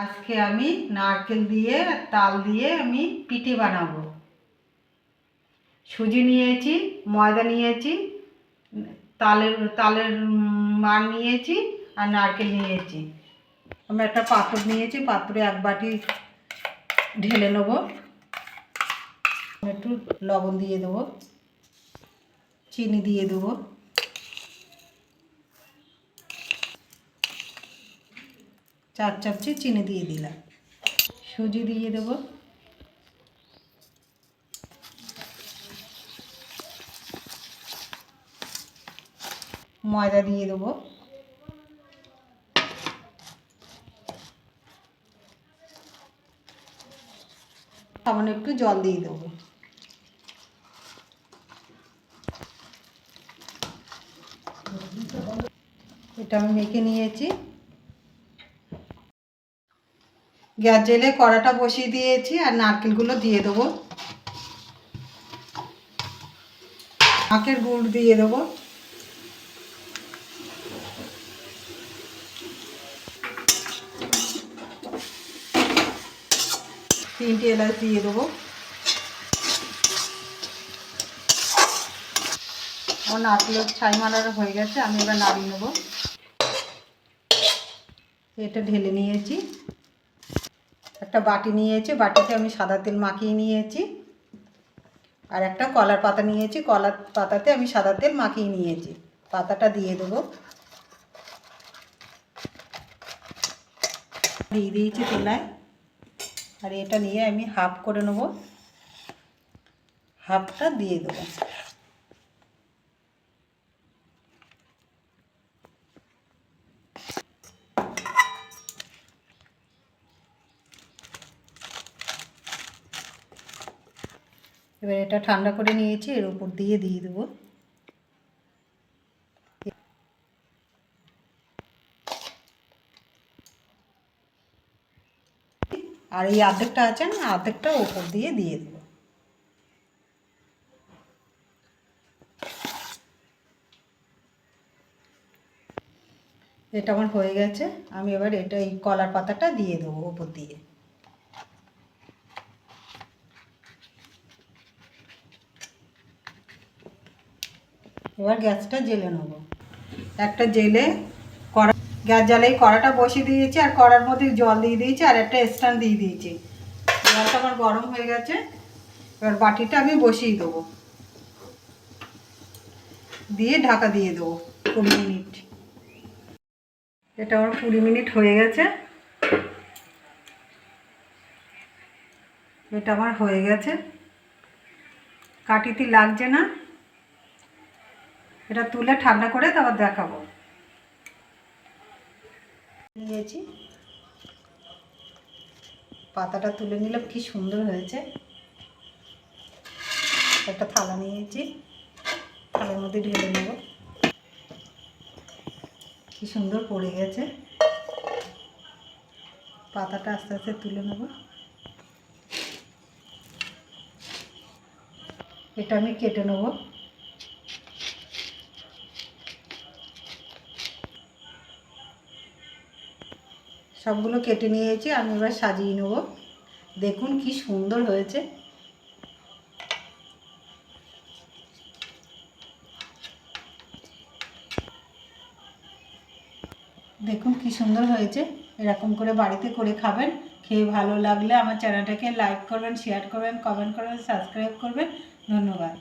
আজকে আমি নারকেল দিয়ে তাল দিয়ে আমি পিঠে বানাবো। সুজি নিয়েছি, ময়দা নিয়েছি, তালের তালের মাড় নিয়েছি আর নারকেল নিয়েছি। আমি একটা পাত্র নিয়েছি, পাত্রে 1 বাটি ঢেলে নেব। একটু লবণ দিয়ে দেবো, চিনি দিয়ে দেবো, 4 চামচে চিনি দিয়ে দিলাম। সুজি দিয়ে দেবো, ময়দা দিয়ে দেবো, সামান্য একটু জল দিয়ে দেবো। এটা আমি মেখে নিয়েছি। গ্যাস জ্বেলে কড়াটা বসিয়ে দিয়েছি আর নারকেলগুলো দিয়ে দেবো। আখের গুড় দিয়ে দেবো, তিনটে এলাচ দিয়ে দেবো। আমার নারকেলের ছাই মারার হয়ে গেছে, আমি এবার নাড়িয়ে নেবো। এটা ঢেলে নিয়েছি। একটা বাটি নিয়েছি, বাটিতে আমি সাদা তেল মাখিয়ে নিয়েছি। আর একটা কলার পাতা নিয়েছি, কলার পাতাতে আমি সাদা তেল মাখিয়ে নিয়েছি। পাতাটা দিয়ে দেবো, দিয়ে দিয়েছি তেলায়। আর এটা নিয়ে আমি হাফ করে নেব, হাফটা দিয়ে দেবো। এবার এটা ঠান্ডা করে নিয়েছি, এর উপর দিয়ে দেবো। আর এই অর্ধেকটা আছে না, অর্ধেকটা উপর দিয়ে দেবো। এটা আমার হয়ে গেছে। আমি এবার এটা এই কলার পাতাটা দিয়ে দেবো উপর দিয়ে। এবার গ্যাসটা জ্বেলে নেবো। একটা জেলে কড়া, গ্যাস জ্বালাই কড়াটা বসিয়ে দিয়েছি আর কড়ার মধ্যে জল দিয়ে দিয়েছি আর একটা স্ট্যান্ড দিয়ে দিয়েছি। জলটা আমার গরম হয়ে গেছে। এবার বাটিটা আমি বসিয়ে দেবো, দিয়ে ঢাকা দিয়ে দেবো 20 মিনিট। এটা আমার 20 মিনিট হয়ে গেছে। এটা আমার হয়ে গেছে, কাটিতে লাগছে না। এটা তুলে ঠান্ডা করে তারপর দেখাবো। নিয়েছি, পাতাটা তুলে নিলাম, কি সুন্দর হয়েছে। একটা থালা নিয়েছি, থালার মধ্যে ঢেলে নেব। কি সুন্দর পড়ে গেছে। পাতাটা আস্তে আস্তে তুলে নেব। এটা আমি কেটে নেব। সবগুলো কেটে নিয়েছি, আমি এবার সাজিয়ে নেব। দেখুন কি সুন্দর হয়েছে। দেখুন কি সুন্দর হয়েছে। এরকম করে বাড়িতে করে খাবেন। খেয়ে ভালো লাগলে আমার চ্যানেলটাকে লাইক করবেন, শেয়ার করবেন, কমেন্ট করবেন, সাবস্ক্রাইব করবেন। ধন্যবাদ।